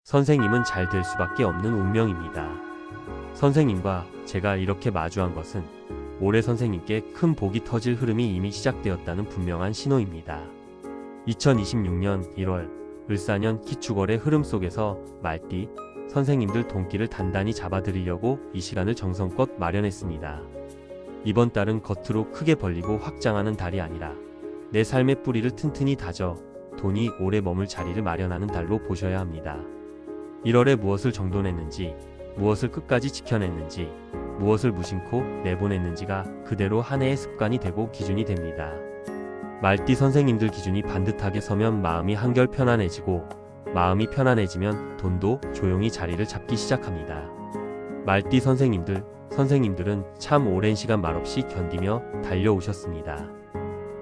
선생님은 잘 될 수밖에 없는 운명입니다. 선생님과 제가 이렇게 마주한 것은 올해 선생님께 큰 복이 터질 흐름이 이미 시작되었다는 분명한 신호입니다. 2026년 1월 을사년 기축월의 흐름 속에서 말띠 선생님들 돈길을 단단히 잡아드리려고 이 시간을 정성껏 마련했습니다. 이번 달은 겉으로 크게 벌리고 확장하는 달이 아니라 내 삶의 뿌리를 튼튼히 다져 돈이 오래 머물 자리를 마련하는 달로 보셔야 합니다. 1월에 무엇을 정돈했는지, 무엇을 끝까지 지켜냈는지, 무엇을 무심코 내보냈는지가 그대로 한 해의 습관이 되고 기준이 됩니다. 말띠 선생님들 기준이 반듯하게 서면 마음이 한결 편안해지고, 마음이 편안해지면 돈도 조용히 자리를 잡기 시작합니다. 말띠 선생님들은 참 오랜 시간 말없이 견디며 달려오셨습니다.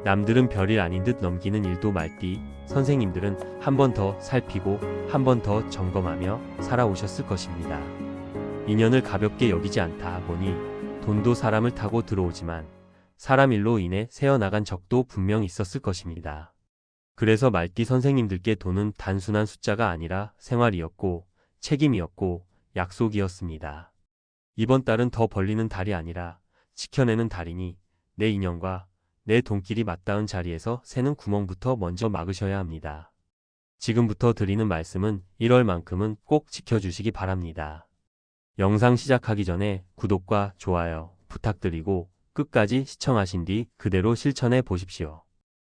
남들은 별일 아닌 듯 넘기는 일도 말띠 선생님들은 한 번 더 살피고 한 번 더 점검하며 살아오셨을 것입니다. 인연을 가볍게 여기지 않다 보니 돈도 사람을 타고 들어오지만 사람 일로 인해 새어나간 적도 분명 있었을 것입니다. 그래서 말띠 선생님들께 돈은 단순한 숫자가 아니라 생활이었고 책임이었고 약속이었습니다. 이번 달은 더 벌리는 달이 아니라 지켜내는 달이니 내 인연과 내 돈길이 맞닿은 자리에서 새는 구멍부터 먼저 막으셔야 합니다. 지금부터 드리는 말씀은 1월만큼은 꼭 지켜주시기 바랍니다. 영상 시작하기 전에 구독과 좋아요 부탁드리고 끝까지 시청하신 뒤 그대로 실천해 보십시오.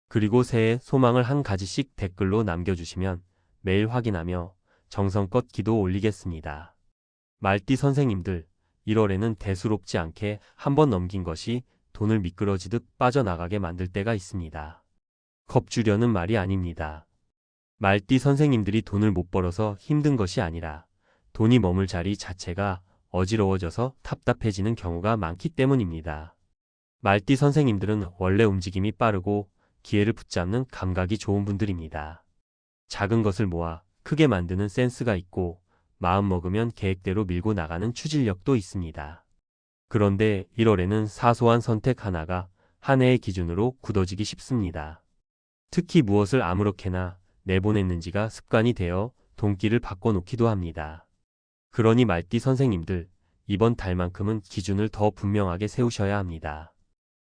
그리고 새해 소망을 한 가지씩 댓글로 남겨주시면 매일 확인하며 정성껏 기도 올리겠습니다. 말띠 선생님들, 1월에는 대수롭지 않게 한번 넘긴 것이 돈을 미끄러지듯 빠져나가게 만들 때가 있습니다. 겁주려는 말이 아닙니다. 말띠 선생님들이 돈을 못 벌어서 힘든 것이 아니라 돈이 머물 자리 자체가 어지러워져서 답답해지는 경우가 많기 때문입니다. 말띠 선생님들은 원래 움직임이 빠르고 기회를 붙잡는 감각이 좋은 분들입니다. 작은 것을 모아 크게 만드는 센스가 있고 마음 먹으면 계획대로 밀고 나가는 추진력도 있습니다. 그런데 1월에는 사소한 선택 하나가 한 해의 기준으로 굳어지기 쉽습니다. 특히 무엇을 아무렇게나 내보냈는지가 습관이 되어 돈길을 바꿔놓기도 합니다. 그러니 말띠 선생님들, 이번 달만큼은 기준을 더 분명하게 세우셔야 합니다.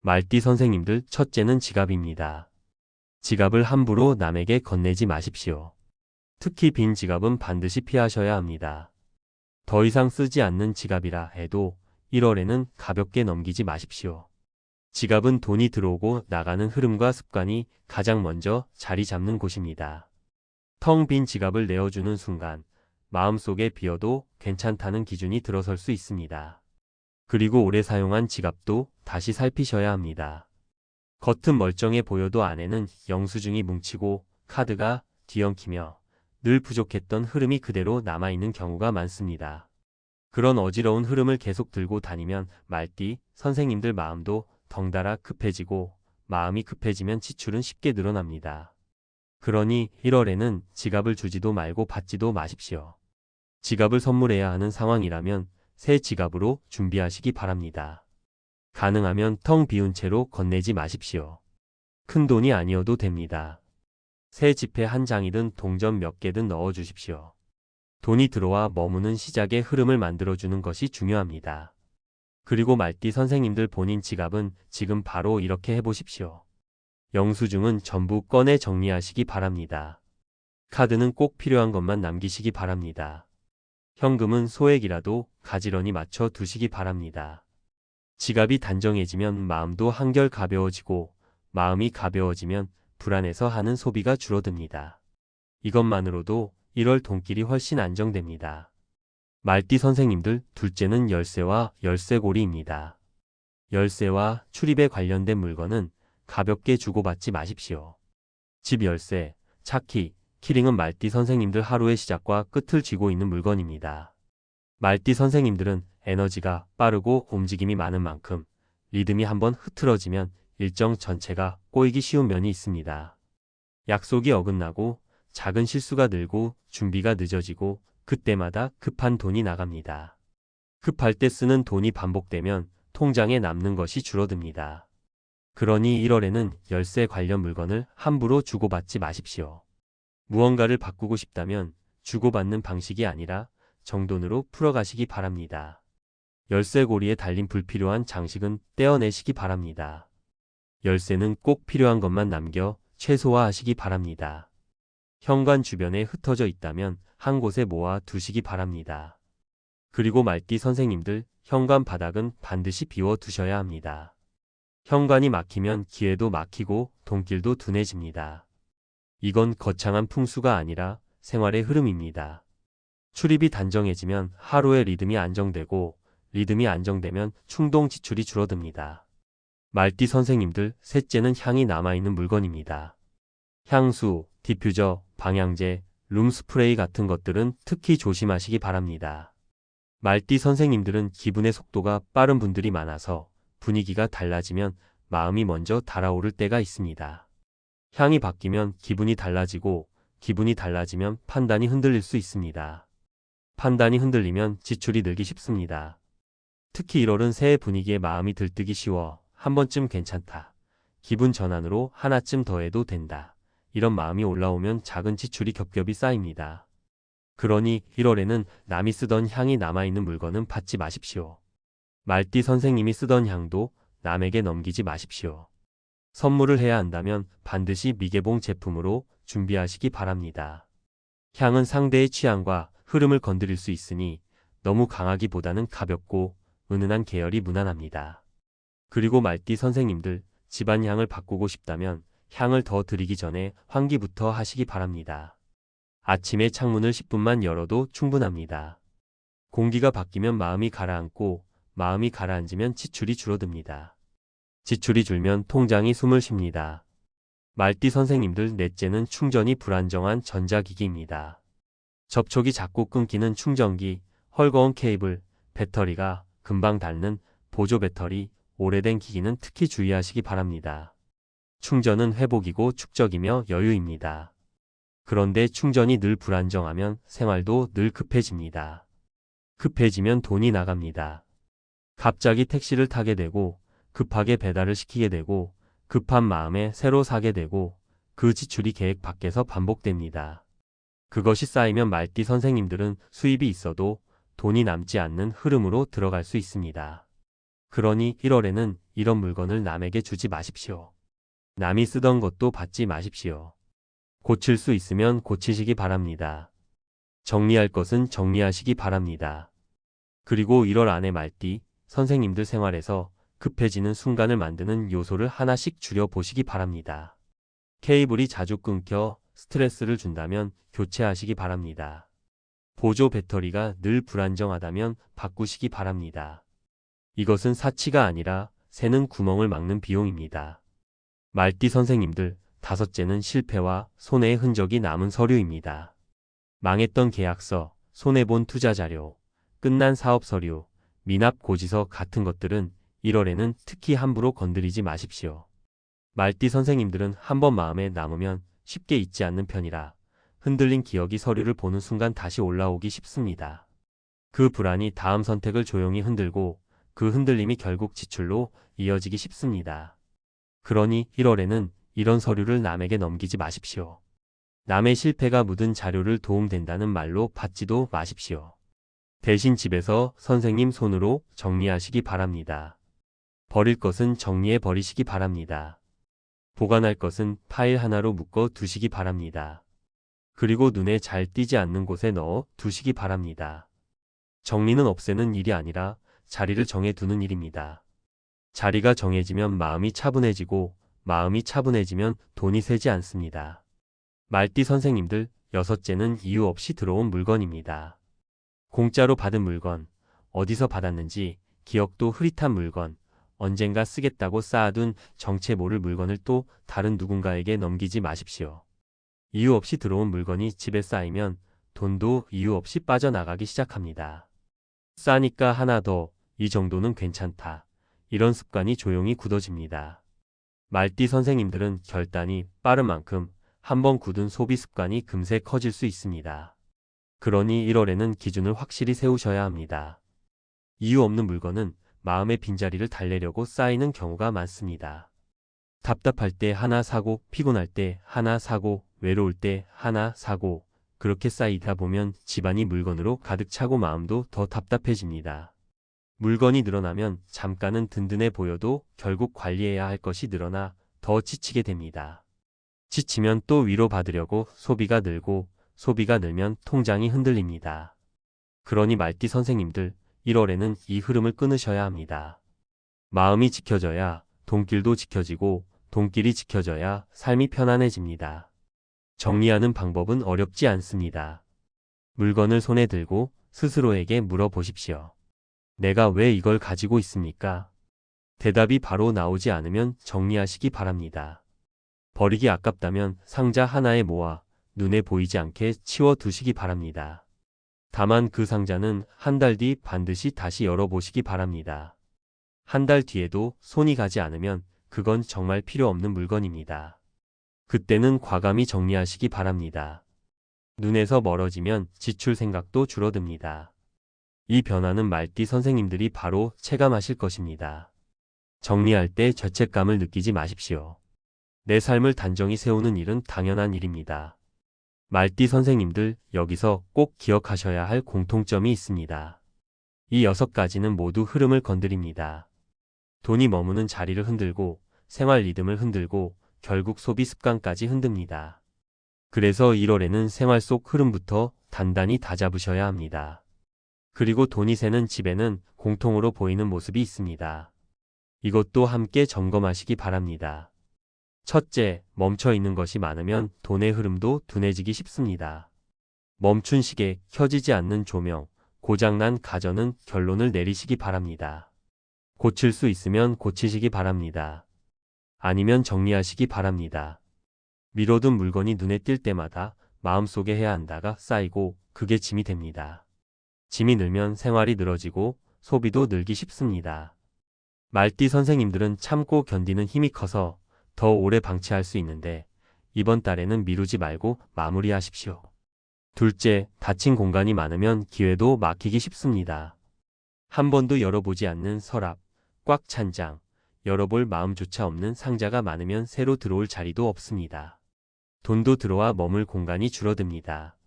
말띠 선생님들, 첫째는 지갑입니다. 지갑을 함부로 남에게 건네지 마십시오. 특히 빈 지갑은 반드시 피하셔야 합니다. 더 이상 쓰지 않는 지갑이라 해도 1월에는 가볍게 넘기지 마십시오. 지갑은 돈이 들어오고 나가는 흐름과 습관이 가장 먼저 자리 잡는 곳입니다. 텅 빈 지갑을 내어주는 순간 마음속에 비어도 괜찮다는 기준이 들어설 수 있습니다. 그리고 오래 사용한 지갑도 다시 살피셔야 합니다. 겉은 멀쩡해 보여도 안에는 영수증이 뭉치고 카드가 뒤엉키며 늘 부족했던 흐름이 그대로 남아있는 경우가 많습니다. 그런 어지러운 흐름을 계속 들고 다니면 말띠 선생님들 마음도 덩달아 급해지고 마음이 급해지면 지출은 쉽게 늘어납니다. 그러니 1월에는 지갑을 주지도 말고 받지도 마십시오. 지갑을 선물해야 하는 상황이라면 새 지갑으로 준비하시기 바랍니다. 가능하면 텅 비운 채로 건네지 마십시오. 큰 돈이 아니어도 됩니다. 새 지폐 한 장이든 동전 몇 개든 넣어주십시오. 돈이 들어와 머무는 시작의 흐름을 만들어주는 것이 중요합니다. 그리고 말띠 선생님들 본인 지갑은 지금 바로 이렇게 해보십시오. 영수증은 전부 꺼내 정리하시기 바랍니다. 카드는 꼭 필요한 것만 남기시기 바랍니다. 현금은 소액이라도 가지런히 맞춰 두시기 바랍니다. 지갑이 단정해지면 마음도 한결 가벼워지고 마음이 가벼워지면 불안해서 하는 소비가 줄어듭니다. 이것만으로도 1월 돈길이 훨씬 안정됩니다. 말띠 선생님들, 둘째는 열쇠와 열쇠고리입니다. 열쇠와 출입에 관련된 물건은 가볍게 주고받지 마십시오. 집 열쇠, 차키, 키링은 말띠 선생님들 하루의 시작과 끝을 쥐고 있는 물건입니다. 말띠 선생님들은 에너지가 빠르고 움직임이 많은 만큼 리듬이 한번 흐트러지면 일정 전체가 꼬이기 쉬운 면이 있습니다. 약속이 어긋나고 작은 실수가 늘고 준비가 늦어지고 그때마다 급한 돈이 나갑니다. 급할 때 쓰는 돈이 반복되면 통장에 남는 것이 줄어듭니다. 그러니 1월에는 열쇠 관련 물건을 함부로 주고받지 마십시오. 무언가를 바꾸고 싶다면 주고받는 방식이 아니라 정돈으로 풀어가시기 바랍니다. 열쇠고리에 달린 불필요한 장식은 떼어내시기 바랍니다. 열쇠는 꼭 필요한 것만 남겨 최소화하시기 바랍니다. 현관 주변에 흩어져 있다면 한 곳에 모아 두시기 바랍니다. 그리고 말띠 선생님들, 현관 바닥은 반드시 비워 두셔야 합니다. 현관이 막히면 기회도 막히고 돈길도 둔해집니다. 이건 거창한 풍수가 아니라 생활의 흐름입니다. 출입이 단정해지면 하루의 리듬이 안정되고, 리듬이 안정되면 충동 지출이 줄어듭니다. 말띠 선생님들, 셋째는 향이 남아있는 물건입니다. 향수, 디퓨저, 방향제, 룸스프레이 같은 것들은 특히 조심하시기 바랍니다. 말띠 선생님들은 기분의 속도가 빠른 분들이 많아서 분위기가 달라지면 마음이 먼저 달아오를 때가 있습니다. 향이 바뀌면 기분이 달라지고, 기분이 달라지면 판단이 흔들릴 수 있습니다. 판단이 흔들리면 지출이 늘기 쉽습니다. 특히 1월은 새해 분위기에 마음이 들뜨기 쉬워 한 번쯤 괜찮다, 기분 전환으로 하나쯤 더해도 된다, 이런 마음이 올라오면 작은 지출이 겹겹이 쌓입니다. 그러니 1월에는 남이 쓰던 향이 남아있는 물건은 받지 마십시오. 말띠 선생님이 쓰던 향도 남에게 넘기지 마십시오. 선물을 해야 한다면 반드시 미개봉 제품으로 준비하시기 바랍니다. 향은 상대의 취향과 흐름을 건드릴 수 있으니 너무 강하기보다는 가볍고 은은한 계열이 무난합니다. 그리고 말띠 선생님들, 집안 향을 바꾸고 싶다면 향을 더 드리기 전에 환기부터 하시기 바랍니다. 아침에 창문을 10분만 열어도 충분합니다. 공기가 바뀌면 마음이 가라앉고, 마음이 가라앉으면 지출이 줄어듭니다. 지출이 줄면 통장이 숨을 쉽니다. 말띠 선생님들, 넷째는 충전이 불안정한 전자기기입니다. 접촉이 자꾸 끊기는 충전기, 헐거운 케이블, 배터리가 금방 닳는 보조 배터리, 오래된 기기는 특히 주의하시기 바랍니다. 충전은 회복이고 축적이며 여유입니다. 그런데 충전이 늘 불안정하면 생활도 늘 급해집니다. 급해지면 돈이 나갑니다. 갑자기 택시를 타게 되고, 급하게 배달을 시키게 되고, 급한 마음에 새로 사게 되고, 그 지출이 계획 밖에서 반복됩니다. 그것이 쌓이면 말띠 선생님들은 수입이 있어도 돈이 남지 않는 흐름으로 들어갈 수 있습니다. 그러니 1월에는 이런 물건을 남에게 주지 마십시오. 남이 쓰던 것도 받지 마십시오. 고칠 수 있으면 고치시기 바랍니다. 정리할 것은 정리하시기 바랍니다. 그리고 1월 안에 말띠 선생님들 생활에서 급해지는 순간을 만드는 요소를 하나씩 줄여보시기 바랍니다. 케이블이 자주 끊겨 스트레스를 준다면 교체하시기 바랍니다. 보조 배터리가 늘 불안정하다면 바꾸시기 바랍니다. 이것은 사치가 아니라 새는 구멍을 막는 비용입니다. 말띠 선생님들, 다섯째는 실패와 손해의 흔적이 남은 서류입니다. 망했던 계약서, 손해본 투자 자료, 끝난 사업 서류, 미납 고지서 같은 것들은 1월에는 특히 함부로 건드리지 마십시오. 말띠 선생님들은 한번 마음에 남으면 쉽게 잊지 않는 편이라 흔들린 기억이 서류를 보는 순간 다시 올라오기 쉽습니다. 그 불안이 다음 선택을 조용히 흔들고 그 흔들림이 결국 지출로 이어지기 쉽습니다. 그러니 1월에는 이런 서류를 남에게 넘기지 마십시오. 남의 실패가 묻은 자료를 도움된다는 말로 받지도 마십시오. 대신 집에서 선생님 손으로 정리하시기 바랍니다. 버릴 것은 정리해 버리시기 바랍니다. 보관할 것은 파일 하나로 묶어 두시기 바랍니다. 그리고 눈에 잘 띄지 않는 곳에 넣어 두시기 바랍니다. 정리는 없애는 일이 아니라 자리를 정해 두는 일입니다. 자리가 정해지면 마음이 차분해지고, 마음이 차분해지면 돈이 새지 않습니다. 말띠 선생님들, 여섯째는 이유 없이 들어온 물건입니다. 공짜로 받은 물건, 어디서 받았는지 기억도 흐릿한 물건, 언젠가 쓰겠다고 쌓아둔 정체 모를 물건을 또 다른 누군가에게 넘기지 마십시오. 이유 없이 들어온 물건이 집에 쌓이면 돈도 이유 없이 빠져나가기 시작합니다. 싸니까 하나 더, 이 정도는 괜찮다, 이런 습관이 조용히 굳어집니다. 말띠 선생님들은 결단이 빠른 만큼 한번 굳은 소비 습관이 금세 커질 수 있습니다. 그러니 1월에는 기준을 확실히 세우셔야 합니다. 이유 없는 물건은 마음의 빈자리를 달래려고 쌓이는 경우가 많습니다. 답답할 때 하나 사고, 피곤할 때 하나 사고, 외로울 때 하나 사고, 그렇게 쌓이다 보면 집안이 물건으로 가득 차고 마음도 더 답답해집니다. 물건이 늘어나면 잠깐은 든든해 보여도 결국 관리해야 할 것이 늘어나 더 지치게 됩니다. 지치면 또 위로받으려고 소비가 늘고 소비가 늘면 통장이 흔들립니다. 그러니 말띠 선생님들 1월에는 이 흐름을 끊으셔야 합니다. 마음이 지켜져야 돈길도 지켜지고 돈길이 지켜져야 삶이 편안해집니다. 정리하는 방법은 어렵지 않습니다. 물건을 손에 들고 스스로에게 물어보십시오. 내가 왜 이걸 가지고 있습니까? 대답이 바로 나오지 않으면 정리하시기 바랍니다. 버리기 아깝다면 상자 하나에 모아 눈에 보이지 않게 치워두시기 바랍니다. 다만 그 상자는 한 달 뒤 반드시 다시 열어보시기 바랍니다. 한 달 뒤에도 손이 가지 않으면 그건 정말 필요 없는 물건입니다. 그때는 과감히 정리하시기 바랍니다. 눈에서 멀어지면 지출 생각도 줄어듭니다. 이 변화는 말띠 선생님들이 바로 체감하실 것입니다. 정리할 때 죄책감을 느끼지 마십시오. 내 삶을 단정히 세우는 일은 당연한 일입니다. 말띠 선생님들 여기서 꼭 기억하셔야 할 공통점이 있습니다. 이 6가지는 모두 흐름을 건드립니다. 돈이 머무는 자리를 흔들고 생활 리듬을 흔들고 결국 소비 습관까지 흔듭니다. 그래서 1월에는 생활 속 흐름부터 단단히 다잡으셔야 합니다. 그리고 돈이 새는 집에는 공통으로 보이는 모습이 있습니다. 이것도 함께 점검하시기 바랍니다. 첫째, 멈춰 있는 것이 많으면 돈의 흐름도 둔해지기 쉽습니다. 멈춘 시계, 켜지지 않는 조명, 고장난 가전은 결론을 내리시기 바랍니다. 고칠 수 있으면 고치시기 바랍니다. 아니면 정리하시기 바랍니다. 미뤄둔 물건이 눈에 띌 때마다 마음속에 해야 한다가 쌓이고 그게 짐이 됩니다. 짐이 늘면 생활이 늘어지고 소비도 늘기 쉽습니다. 말띠 선생님들은 참고 견디는 힘이 커서 더 오래 방치할 수 있는데 이번 달에는 미루지 말고 마무리하십시오. 둘째, 닫힌 공간이 많으면 기회도 막히기 쉽습니다. 한 번도 열어보지 않는 서랍, 꽉 찬 장, 열어볼 마음조차 없는 상자가 많으면 새로 들어올 자리도 없습니다. 돈도 들어와 머물 공간이 줄어듭니다.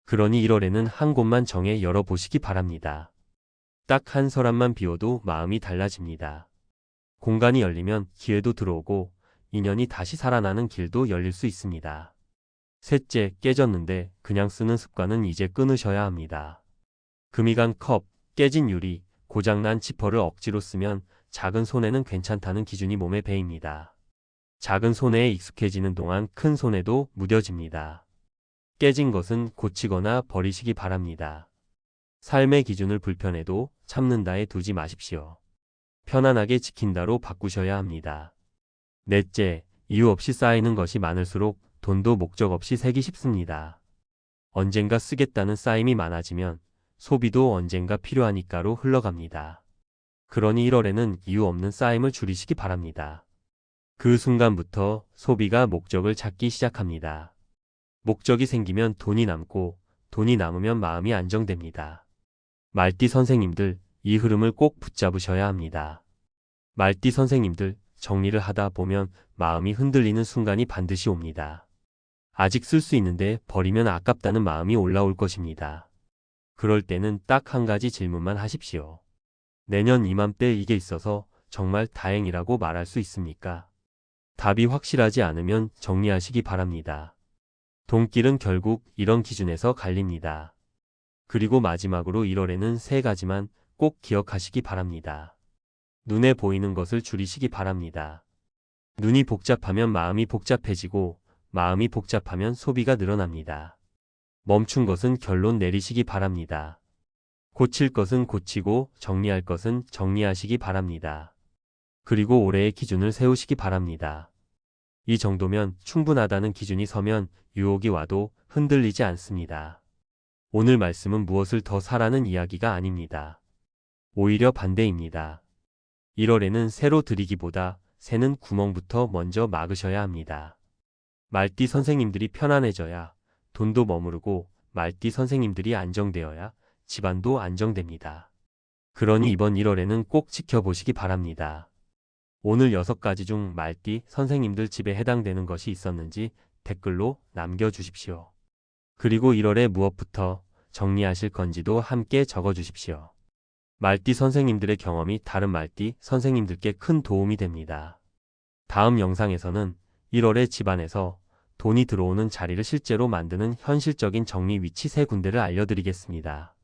그러니 1월에는 한 곳만 정해 열어보시기 바랍니다. 딱 한 서랍만 비워도 마음이 달라집니다. 공간이 열리면 기회도 들어오고 인연이 다시 살아나는 길도 열릴 수 있습니다. 셋째, 깨졌는데 그냥 쓰는 습관은 이제 끊으셔야 합니다. 금이 간 컵, 깨진 유리, 고장난 지퍼를 억지로 쓰면 작은 손해는 괜찮다는 기준이 몸에 배입니다. 작은 손해에 익숙해지는 동안 큰 손해도 무뎌집니다. 깨진 것은 고치거나 버리시기 바랍니다. 삶의 기준을 불편해도 참는다에 두지 마십시오. 편안하게 지킨다로 바꾸셔야 합니다. 넷째, 이유 없이 쌓이는 것이 많을수록 돈도 목적 없이 새기 쉽습니다. 언젠가 쓰겠다는 쌓임이 많아지면 소비도 언젠가 필요하니까로 흘러갑니다. 그러니 1월에는 이유 없는 쌓임을 줄이시기 바랍니다. 그 순간부터 소비가 목적을 찾기 시작합니다. 목적이 생기면 돈이 남고 돈이 남으면 마음이 안정됩니다. 말띠 선생님들, 이 흐름을 꼭 붙잡으셔야 합니다. 말띠 선생님들, 정리를 하다 보면 마음이 흔들리는 순간이 반드시 옵니다. 아직 쓸 수 있는데 버리면 아깝다는 마음이 올라올 것입니다. 그럴 때는 딱 한 가지 질문만 하십시오. 내년 이맘때 이게 있어서 정말 다행이라고 말할 수 있습니까? 답이 확실하지 않으면 정리하시기 바랍니다. 돈길은 결국 이런 기준에서 갈립니다. 그리고 마지막으로 1월에는 3가지만 꼭 기억하시기 바랍니다. 눈에 보이는 것을 줄이시기 바랍니다. 눈이 복잡하면 마음이 복잡해지고 마음이 복잡하면 소비가 늘어납니다. 멈춘 것은 결론 내리시기 바랍니다. 고칠 것은 고치고 정리할 것은 정리하시기 바랍니다. 그리고 올해의 기준을 세우시기 바랍니다. 이 정도면 충분하다는 기준이 서면 유혹이 와도 흔들리지 않습니다. 오늘 말씀은 무엇을 더 사라는 이야기가 아닙니다. 오히려 반대입니다. 1월에는 새로 들이기보다 새는 구멍부터 먼저 막으셔야 합니다. 말띠 선생님들이 편안해져야 돈도 머무르고 말띠 선생님들이 안정되어야 집안도 안정됩니다. 그러니 이번 1월에는 꼭 지켜보시기 바랍니다. 오늘 6가지 중 말띠 선생님들 집에 해당되는 것이 있었는지 댓글로 남겨주십시오. 그리고 1월에 무엇부터 정리하실 건지도 함께 적어주십시오. 말띠 선생님들의 경험이 다른 말띠 선생님들께 큰 도움이 됩니다. 다음 영상에서는 1월에 집안에서 돈이 들어오는 자리를 실제로 만드는 현실적인 정리 위치 3군데를 알려드리겠습니다.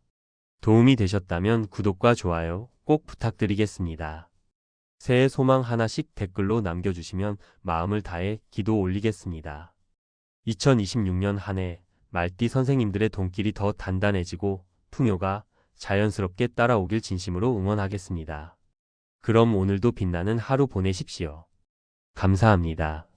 도움이 되셨다면 구독과 좋아요 꼭 부탁드리겠습니다. 새해 소망 하나씩 댓글로 남겨주시면 마음을 다해 기도 올리겠습니다. 2026년 한 해 말띠 선생님들의 돈길이 더 단단해지고 풍요가 자연스럽게 따라오길 진심으로 응원하겠습니다. 그럼 오늘도 빛나는 하루 보내십시오. 감사합니다.